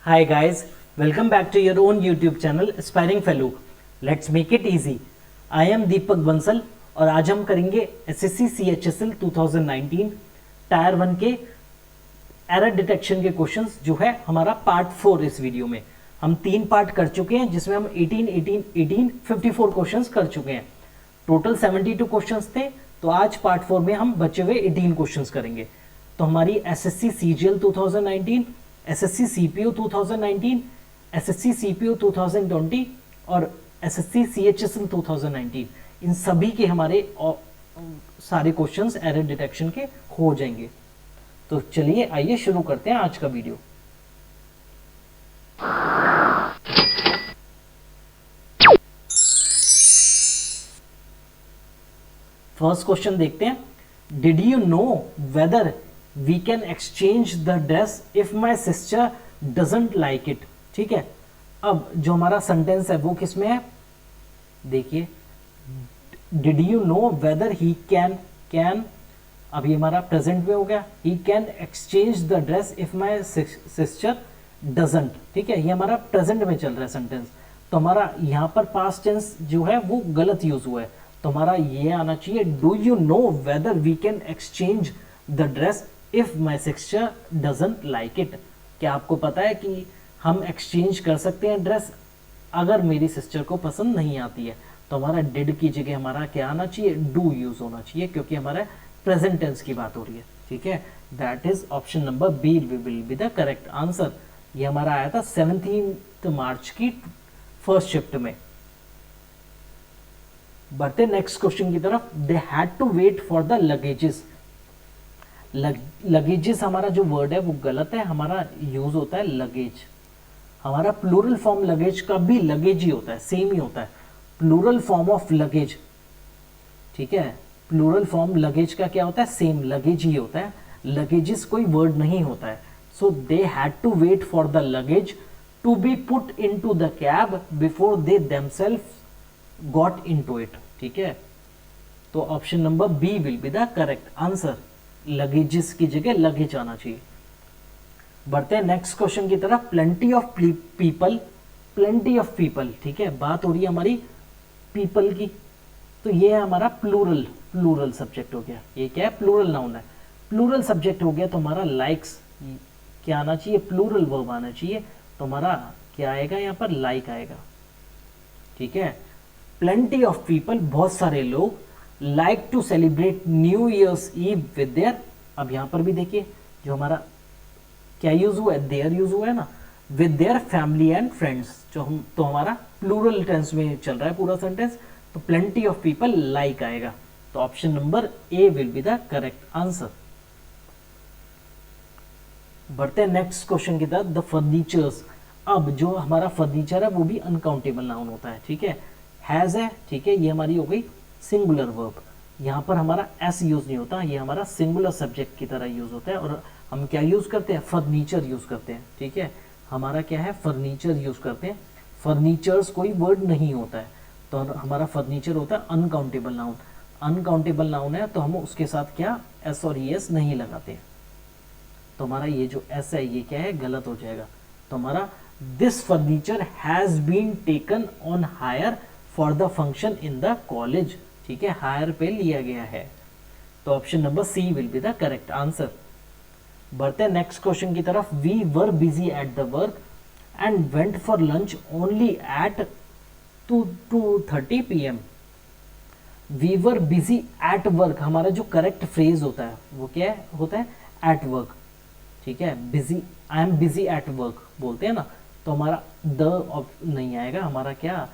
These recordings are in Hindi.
Hi guys, welcome back to your own YouTube channel Aspiring Fellow. Let's make it easy. I am दीपक बंसल और आज हम करेंगे SSC CHSL 2019 टायर 1 के एरर डिटेक्शन के क्वेश्चंस जो है हमारा पार्ट 4। इस वीडियो में हम 3 पार्ट कर चुके हैं जिसमें हम 54 क्वेश्चंस कर चुके हैं। टोटल 72 क्वेश्चंस थे, तो आज पार्ट 4 में हम बचे हुए 18 क्वेश्चंस करेंगे। तो हमारी SSC CGL 2019, SSC CPO 2019, SSC CPO 2020 और SSC CHSL 2019 इन सभी के हमारे सारे क्वेश्चंस एरर डिटेक्शन के हो जाएंगे। तो चलिए आइए शुरू करते हैं आज का वीडियो। फर्स्ट क्वेश्चन देखते हैं। Did you know whether we can exchange the dress if my sister doesn't like it. ठीक है, अब जो हमारा सेंटेंस है वो किसमें है, देखिए did you know weather he can अभी हमारा प्रेजेंट में हो गया, he can exchange the dress if my sister doesn't. ठीक है, ये हमारा प्रेजेंट में चल रहा है सेंटेंस, तो हमारा यहाँ पर पास्ट टेंस जो है वो गलत यूज हुआ है, तो हमारा ये आना चाहिए do you know whether we can exchange the dress if my sister doesn't like it. क्या आपको पता है कि हम एक्सचेंज कर सकते हैं ड्रेस अगर मेरी सिस्टर को पसंद नहीं आती है, तो हमारा डिड की जगह हमारा क्या आना चाहिए, डू यूज होना चाहिए, क्योंकि हमारा प्रेजेंट टेंस की बात हो रही है। ठीक है, that is option number B will be the correct answer. ये हमारा आया था 17 मार्च की फर्स्ट शिफ्ट में। बढ़ते नेक्स्ट क्वेश्चन की तरफ। They had to wait for the luggages. Luggages हमारा जो वर्ड है वो गलत है, हमारा यूज होता है लगेज। हमारा प्लूरल फॉर्म लगेज का भी लगेज ही होता है, सेम ही होता है, प्लूरल फॉर्म ऑफ लगेज। ठीक है, प्लूरल फॉर्म लगेज का क्या होता है, सेम लगेज ही होता है, लगेजेस कोई वर्ड नहीं होता है। So they had to wait for the luggage to be put into the cab before they themselves got into it. ठीक है, तो option number B will be the correct answer. Luggages की जगह लगेज आना चाहिए। बढ़ते हैं नेक्स्ट क्वेश्चन की तरफ। Plenty of people, plenty of people. ठीक है, बात हो रही है हमारी पीपल की, तो ये है हमारा प्लूरल सब्जेक्ट हो गया। ये क्या है, प्लूरल नाउन है, प्लूरल सब्जेक्ट हो गया, तो हमारा लाइक्स क्या आना चाहिए, प्लूरल वर्ब आना चाहिए, तो हमारा क्या आएगा यहाँ पर, लाइक आएगा। ठीक है, प्लेंटी ऑफ पीपल, बहुत सारे लोग, like to celebrate new year's eve with their. अब यहाँ पर भी देखिए जो हमारा क्या यूज हुआ है, देयर यूज हुआ है ना, with their family and friends, जो हम तो हमारा प्लूरल टेंस में चल रहा है पूरा सेंटेंस, तो प्लेंटी ऑफ पीपल लाइक आएगा, तो option number A will be the correct answer. बढ़ते हैं नेक्स्ट क्वेश्चन की तरफ। The furnitures. अब जो हमारा फर्नीचर है वो भी अनकाउंटेबल नाउन होता है। ठीक है, हैज है, ठीक है, ये हमारी हो गई सिंगुलर वर्ब। यहाँ पर हमारा एस यूज नहीं होता, ये हमारा सिंगुलर सब्जेक्ट की तरह यूज होता है, और हम क्या यूज करते हैं, फर्नीचर यूज करते हैं। ठीक है, हमारा क्या है, फर्नीचर यूज करते हैं। फर्नीचर्स कोई वर्ड नहीं होता है, तो हमारा फर्नीचर होता है अनकाउंटेबल नाउन। अनकाउंटेबल नाउन है तो हम उसके साथ क्या एस और ई एस नहीं लगाते, तो हमारा ये जो एस है ये क्या है, गलत हो जाएगा। तो हमारा this furniture has been taken on hire for the function in the college. ठीक है, हायर पे लिया गया है, तो option number C will be the correct answer. बढ़ते हैं नेक्स्ट क्वेश्चन की तरफ। We were busy at the work and went for lunch only at 2:30 PM। We were busy at work, हमारा जो करेक्ट फ्रेज होता है वो क्या है, होता है एट वर्क। ठीक है, busy, I am busy at work बोलते हैं ना, तो हमारा द नहीं आएगा, हमारा क्या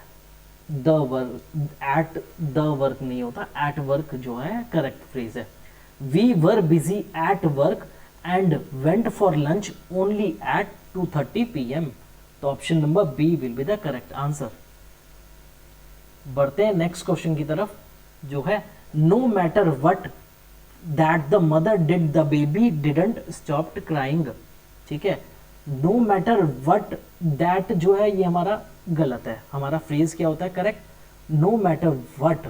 the work, at the work नहीं होता, एट वर्क जो है करेक्ट फ्रेज है। We were busy at work and went for lunch only at 2:30 PM, तो option number B will be the correct answer. बढ़ते हैं नेक्स्ट क्वेश्चन की तरफ जो है no matter what that the mother did the baby didn't stop crying. ठीक है, नो मैटर वट दैट जो है ये हमारा गलत है, हमारा फ्रेज क्या होता है करेक्ट, नो मैटर वट,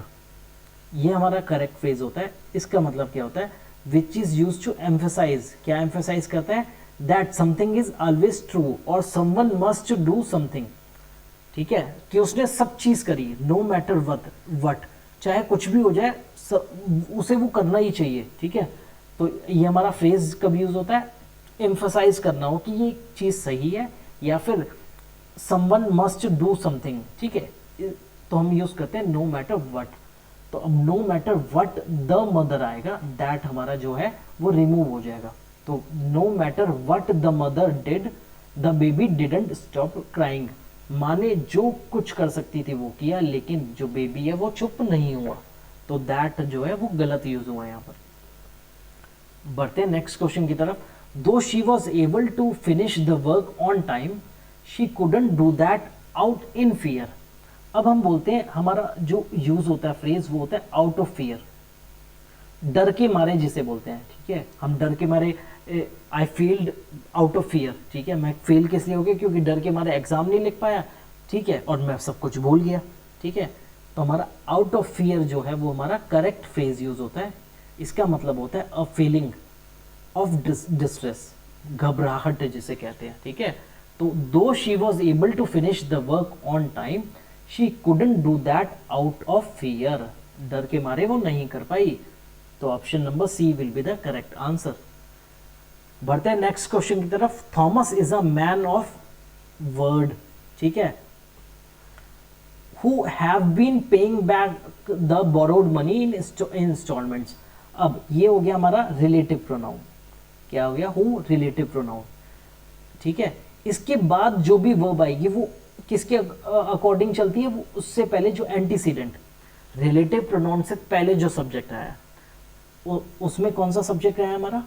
ये हमारा करेक्ट फ्रेज होता है। इसका मतलब क्या होता है, which is use to emphasize, क्या एम्फेसाइज करता है, that something is always true और समवन मस्ट डू समथिंग, ठीक है, कि उसने सब चीज करी, नो मैटर वट, चाहे कुछ भी हो जाए उसे वो करना ही चाहिए, ठीक है। तो ये हमारा फ्रेज कब यूज होता है, एम्फसाइज करना हो कि ये चीज सही है, या फिर समवन मस्ट डू समथिंग, ठीक है, तो हम यूज करते हैं नो मैटर वट। तो अब no matter what the mother आएगा, दैट हमारा जो है वो रिमूव हो जाएगा। तो no matter what the mother did the baby didn't stop crying, माँ ने जो कुछ कर सकती थी वो किया, लेकिन जो बेबी है वो चुप नहीं हुआ। तो दैट जो है वो गलत यूज हुआ है यहाँ पर। बढ़ते हैं नेक्स्ट क्वेश्चन की तरफ। Though she was able to finish the work on time she couldn't do that out in fear. अब हम बोलते हैं हमारा जो यूज होता है फ्रेज वो होता है आउट ऑफ फियर, डर के मारे जिसे बोलते हैं, ठीक है। हम डर के मारे, I failed out of fear, ठीक है, मैं फेल किस लिए हो गया, क्योंकि डर के मारे एग्जाम नहीं लिख पाया, ठीक है, और मैं सब कुछ भूल गया, ठीक है। तो हमारा आउट ऑफ फियर जो है वो हमारा करेक्ट फ्रेज यूज होता है। इसका मतलब होता है अ फीलिंग ऑफ डिस्ट्रेस, घबराहट जिसे कहते हैं, ठीक है। तो though she was able to finish the work on time she couldn't do that out of fear, डर के मारे वो नहीं कर पाई। तो option number C will be the correct answer. बढ़ते हैं नेक्स्ट क्वेश्चन की तरफ। Thomas is a man of word, ठीक है, who have been paying back the borrowed money in installments. अब ये हो गया हमारा रिलेटिव प्रोनाउन, क्या हो गया, हु रिलेटिव प्रोनाउन, ठीक है। इसके बाद जो भी वर्ब आएगी वो किसके अकॉर्डिंग चलती है, वो उससे पहले जो एंटीसीडेंट, रिलेटिव प्रोनाउन से पहले जो सब्जेक्ट आया उसमें कौन सा सब्जेक्ट रहा है हमारा,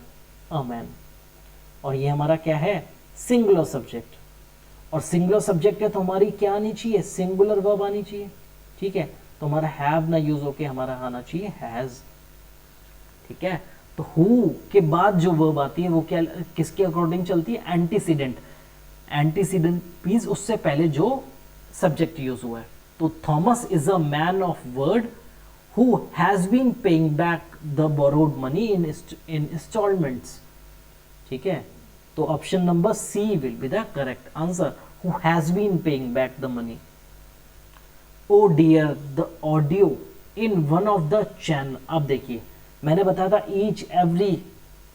अ मैन, और ये हमारा क्या है, सिंगुलर सब्जेक्ट, और सिंगुलर सब्जेक्ट है तो हमारी क्या आनी चाहिए, सिंगुलर वर्ब आनी चाहिए, ठीक है। तो हमारा हैव ना यूज होके हमारा आना चाहिए हैज, ठीक है। तो हु के बाद जो वर्ब आती है वो क्या किसके अकॉर्डिंग चलती है, एंटीसीडेंट, एंटीसीडेंट मींस उससे पहले जो सब्जेक्ट यूज हुआ है। तो Thomas is a man of word who has been paying back the borrowed money in installments, ठीक है। तो option number C will be the correct answer, who has been paying back the money। oh dear the audio in one of the channel। अब देखिए मैंने बताया था ईच एवरी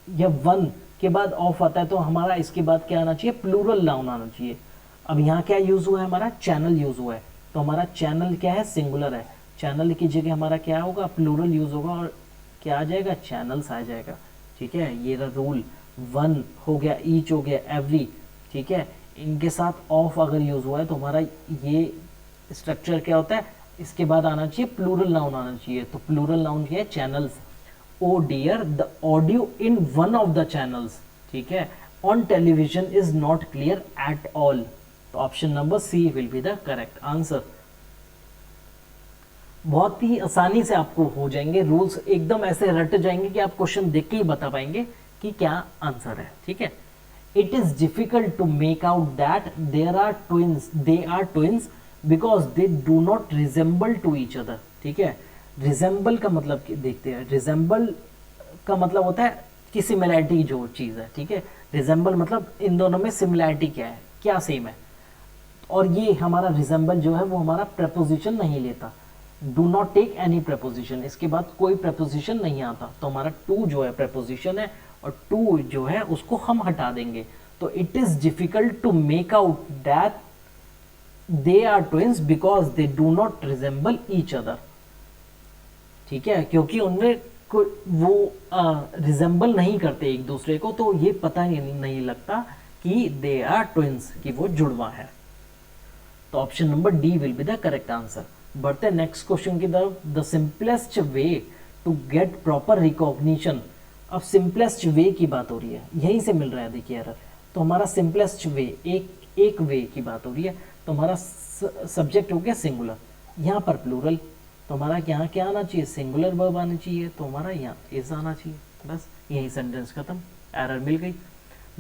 या वन के बाद ऑफ आता है, तो हमारा इसके बाद क्या आना चाहिए, प्लूरल नाउन आना चाहिए। अब यहाँ क्या यूज हुआ है, हमारा चैनल यूज हुआ है, तो हमारा चैनल क्या है, सिंगुलर है, चैनल की जगह हमारा क्या होगा, प्लूरल यूज होगा, और क्या आ जाएगा, चैनल्स आ जाएगा, ठीक है। ये रहा रूल, वन हो गया, ईच हो गया, एवरी, ठीक है। इनके साथ ऑफ अगर यूज हुआ है तो हमारा ये स्ट्रक्चर क्या होता है, इसके बाद आना चाहिए प्लूरल नाउन आना चाहिए। तो प्लूरल नाउन क्या है, channels. O dear the audio in one of the channels, ठीक है, on television is not clear at all. तो option number C will be the correct answer. बहुत ही आसानी से आपको हो जाएंगे, रूल्स एकदम ऐसे रट जाएंगे कि आप क्वेश्चन देख के ही बता पाएंगे कि क्या आंसर है, ठीक है। It is difficult to make out that they are twins because they do not resemble to each other, ठीक है। रिजेंबल का मतलब देखते हैं, रिजेंबल का मतलब होता है कि सिमिलैरिटी जो चीज है, ठीक है। रिजेंबल मतलब इन दोनों में सिमिलैरिटी क्या है, क्या सेम है, और ये हमारा रिजेंबल जो है वो हमारा प्रपोजिशन नहीं लेता, do not take any preposition, इसके बाद कोई प्रपोजिशन नहीं आता, तो हमारा टू जो है प्रपोजिशन है, और टू जो है उसको हम हटा देंगे। तो it is difficult to make out that they are twins because they do not resemble each other, ठीक है, क्योंकि उनमें वो रिजेंबल नहीं करते एक दूसरे को, तो ये पता ही नहीं लगता कि दे आर ट्विंस, कि वो जुड़वा है। तो option number D will be the correct answer. बढ़ते हैं नेक्स्ट क्वेश्चन की तरफ। The simplest way to get proper recognition. अब सिंपलेस्ट वे की बात हो रही है, यहीं से मिल रहा है, देखिए यार। तो हमारा सिंपलेस्ट वे, एक वे की बात हो रही है, तो हमारा सब्जेक्ट हो गया सिंगुलर, यहाँ पर प्लूरल, तो हमारा यहाँ क्या आना चाहिए, सिंगुलर वर्ब आना चाहिए, तो हमारा यहाँ इज आना चाहिए, बस यही सेंटेंस खत्म, एरर मिल गई।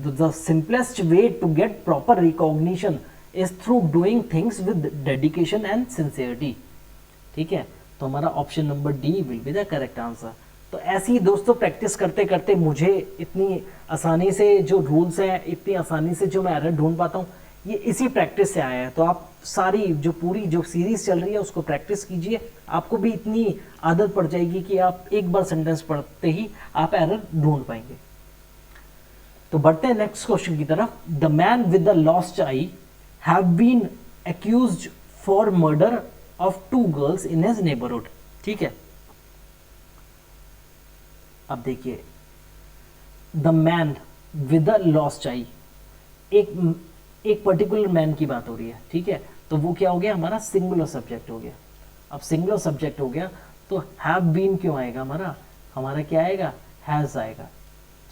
The simplest way to get proper recognition is through doing things with dedication and sincerity, ठीक है। तो हमारा option number D will be the correct answer. तो ऐसे ही दोस्तों प्रैक्टिस करते करते मुझे इतनी आसानी से जो रूल्स हैं, इतनी आसानी से जो मैं एरर ढूंढ पाता हूँ, ये इसी प्रैक्टिस से आया है। तो आप सारी जो पूरी जो सीरीज चल रही है उसको प्रैक्टिस कीजिए, आपको भी इतनी आदत पड़ जाएगी कि आप एक बार सेंटेंस पढ़ते ही आप एरर ढूंढ पाएंगे। तो बढ़ते हैं नेक्स्ट क्वेश्चन की तरफ। The man with the lost eye have been accused for murder of 2 girls in his neighbourhood. ठीक है, अब देखिए the man with the lost eye, एक पर्टिकुलर मैन की बात हो रही है। ठीक है, तो वो क्या हो गया, हमारा सिंगुलर सब्जेक्ट हो गया। अब सिंगुलर सब्जेक्ट हो गया तो हैव बीन क्यों आएगा, हमारा क्या आएगा, हैज आएगा।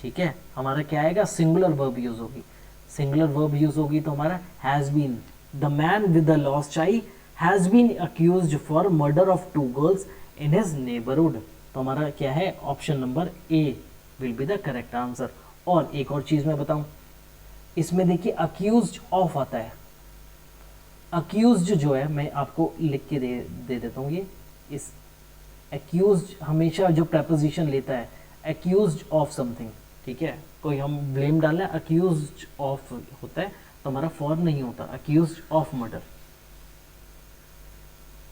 ठीक है, हमारा क्या आएगा, सिंगुलर वर्ब यूज होगी। सिंगुलर वर्ब यूज होगी तो हमारा has been. The man with the lost eye has been accused for murder of 2 girls in his neighbourhood. तो हमारा क्या है, option number A will be the correct answer. और एक और चीज मैं बताऊं, इसमें देखिए अक्यूज्ड ऑफ आता है। अक्यूज्ड जो है, मैं आपको लिख के दे देता हूँ, ये इस अक्यूज्ड हमेशा जो प्रपोजिशन लेता है अक्यूज्ड ऑफ समथिंग। ठीक है, कोई हम ब्लेम डाल रहे हैं, अक्यूज्ड ऑफ होता है तो हमारा फॉर नहीं होता, अक्यूज्ड ऑफ मर्डर।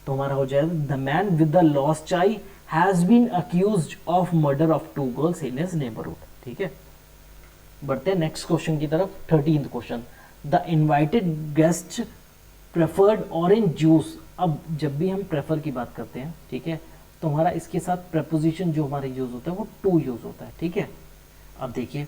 तो हमारा हो जाएगा the man with the lost child has been accused of murder of 2 girls in his neighbourhood. ठीक है, बढ़ते हैं नेक्स्ट क्वेश्चन की तरफ। 13th question, the invited guest preferred orange juice. अब जब भी हम प्रेफर की बात करते हैं, ठीक है, तो हमारा इसके साथ प्रपोजिशन जो हमारे यूज होता है वो टू यूज होता है। ठीक है, अब देखिए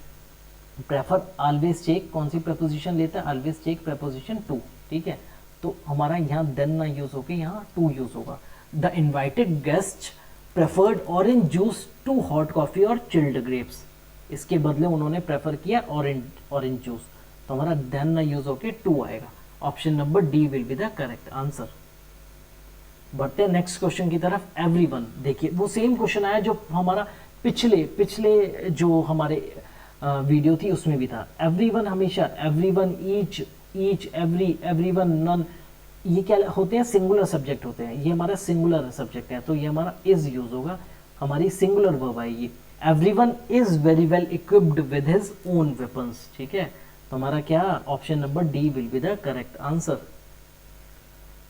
प्रेफर ऑलवेज टेक कौन सी प्रपोजिशन लेता है, ऑलवेज टेक प्रपोजिशन टू। ठीक है, तो हमारा यहाँ देन ना यूज होकर यहाँ टू यूज होगा। The invited guest preferred orange juice to hot coffee और चिल्ड ग्रेप्स। इसके बदले उन्होंने प्रेफर किया ऑरेंज जूस, तो हमारा देन ना यूज होके टू आएगा। Option number D will be the correct answer. बढ़ते हैं नेक्स्ट क्वेश्चन की तरफ। एवरीवन, देखिए वो सेम क्वेश्चन आया जो हमारा पिछले जो हमारे वीडियो थी उसमें भी था। एवरीवन हमेशा everyone, each, every, everyone, none, ये क्या होते हैं, सिंगुलर सब्जेक्ट होते हैं। ये हमारा सिंगुलर सब्जेक्ट है तो ये हमारा इज यूज होगा, हमारी सिंगुलर वर्ब आएगी। Everyone is very well equipped with his own weapons. ठीक है, तो हमारा क्या, option number D will be the correct answer.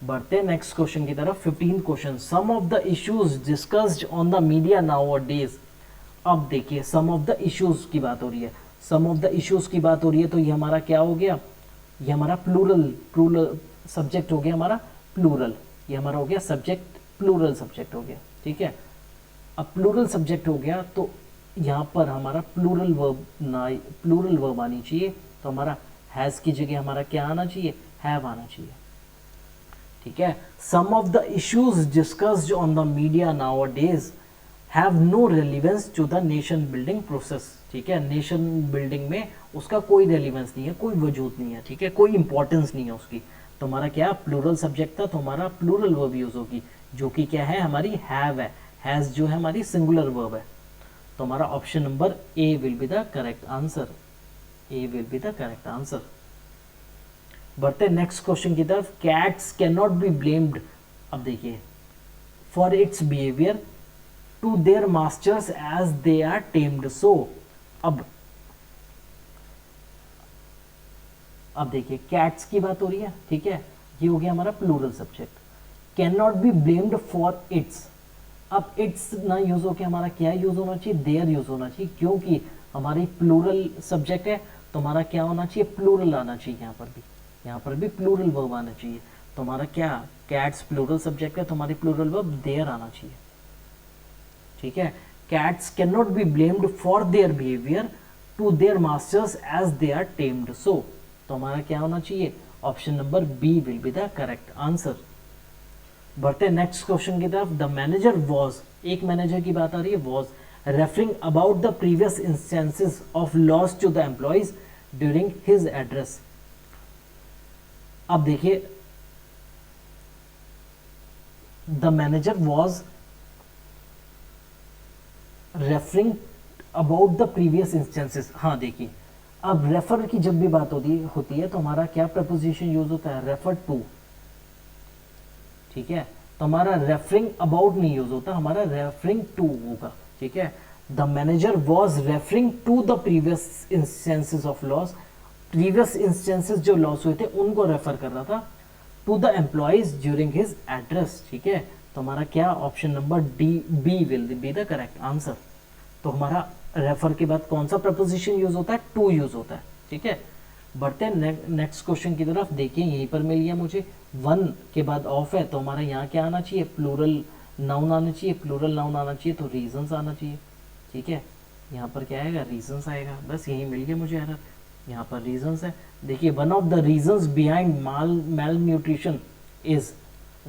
बढ़ते हैं नेक्स्ट क्वेश्चन की तरफ। 15th question, some of the issues discussed on the media nowadays. अब देखिए सम ऑफ द इश्यूज की बात हो रही है, सम ऑफ द इश्यूज की बात हो रही है तो ये हमारा क्या हो गया, ये हमारा प्लूरल सब्जेक्ट हो गया, हमारा प्लूरल, ये हमारा हो गया सब्जेक्ट, प्लूरल सब्जेक्ट हो गया। ठीक है, अब प्लूरल सब्जेक्ट हो गया तो यहाँ पर हमारा प्लूरल वर्ब आनी चाहिए, तो हमारा हैज की जगह हमारा क्या आना चाहिए, हैव आना चाहिए। ठीक है, some of the issues discussed on the media nowadays have no relevance to the nation building process. ठीक है, नेशन बिल्डिंग में उसका कोई रेलिवेंस नहीं है, कोई वजूद नहीं है। ठीक है, कोई इंपॉर्टेंस नहीं है उसकी, तो हमारा क्या, प्लूरल सब्जेक्ट था तो हमारा प्लूरल वर्ब यूज होगी, जो कि क्या है, हमारी हैव है। हैज जो है हमारी सिंगुलर वर्ब है, तो हमारा option number A will be the correct answer. A will be the correct answer. बढ़ते नेक्स्ट क्वेश्चन की तरफ। Cats can not be blamed, अब देखिए, for its behaviour to their masters as they are tamed. So अब देखिए कैट्स की बात हो रही है। ठीक है, ये हो गया हमारा plural subject. Can not be blamed for its, अब इट्स ना यूज होके हमारा क्या यूज होना चाहिए, देयर यूज होना चाहिए, क्योंकि हमारी प्लूरल सब्जेक्ट है तो हमारा क्या होना चाहिए, प्लूरल आना चाहिए। यहाँ पर भी प्लूरल वर्ब आना चाहिए, तो हमारा क्या, कैट्स प्लूरल सब्जेक्ट है तो हमारी प्लूरल वर्ब देयर आना चाहिए। ठीक है, cats can not be blamed for their behaviour to their masters as they are tamed. So तो हमारा क्या होना चाहिए, option number B will be the correct answer. बढ़ते नेक्स्ट क्वेश्चन की तरफ। द मैनेजर वॉज, एक मैनेजर की बात आ रही है, was referring about the previous instances of loss to the employees during his address. अब देखिए the manager was referring about the previous instances. हाँ देखिए, अब रेफर की जब भी बात होती है तो हमारा क्या प्रपोजिशन यूज होता है, रेफर टू। ठीक है, तो हमारा रेफरिंग अबाउट नहीं यूज होता, हमारा रेफरिंग टू होगा। ठीक है, the manager was referring to the previous instances of loss, previous instances जो लॉस हुए थे उनको रेफर कर रहा था to the employees during his address. ठीक है, तो हमारा क्या option number D B will be the correct answer. तो हमारा रेफर के बाद कौन सा प्रपोजिशन यूज होता है, टू यूज होता है। ठीक है, बढ़ते हैं नेक्स्ट क्वेश्चन की तरफ। देखिए यहीं पर मिल गया मुझे, वन के बाद ऑफ है तो हमारा यहाँ क्या आना चाहिए, प्लूरल नाउन आना चाहिए, प्लूरल नाउन आना चाहिए तो रीजंस आना चाहिए। ठीक है, यहाँ पर क्या आएगा, रीजंस आएगा, बस यही मिल गया मुझे एरर, यहाँ पर रीजंस है। देखिए one of the reasons behind malnutrition is,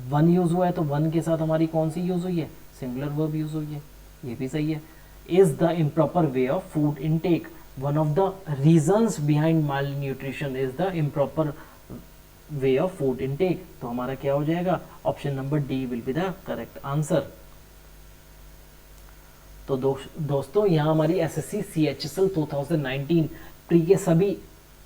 one use हुआ है तो वन के साथ हमारी कौन सी यूज हुई है, सिंगुलर वर्ब यूज हुई है, ये भी सही है। Is the improper way of food intake, one of the reasons behind malnutrition is the improper way of food intake, तो हमारा क्या हो जाएगा, option number D will be the correct answer. तो दोस्तों यहाँ हमारी एसएससी CHSL 2019 प्री के सभी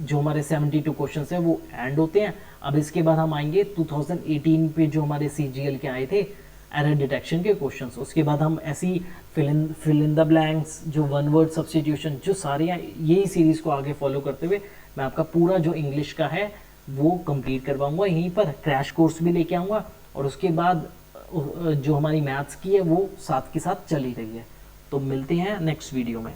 जो हमारे 72 क्वेश्चन है वो एंड होते हैं। अब इसके बाद हम आएंगे 2018 पे जो हमारे CGL के आए थे एरर डिटेक्शन के क्वेश्चंस, उसके बाद हम ऐसी फिल इन द ब्लैंक्स, जो वन वर्ड सब्स्टिट्यूशन, जो सारे यही सीरीज को आगे फॉलो करते हुए मैं आपका पूरा जो इंग्लिश का है वो कंप्लीट करवाऊंगा, यहीं पर क्रैश कोर्स भी लेके आऊँगा, और उसके बाद जो हमारी मैथ्स की है वो साथ के साथ चली रही है। तो मिलते हैं नेक्स्ट वीडियो में।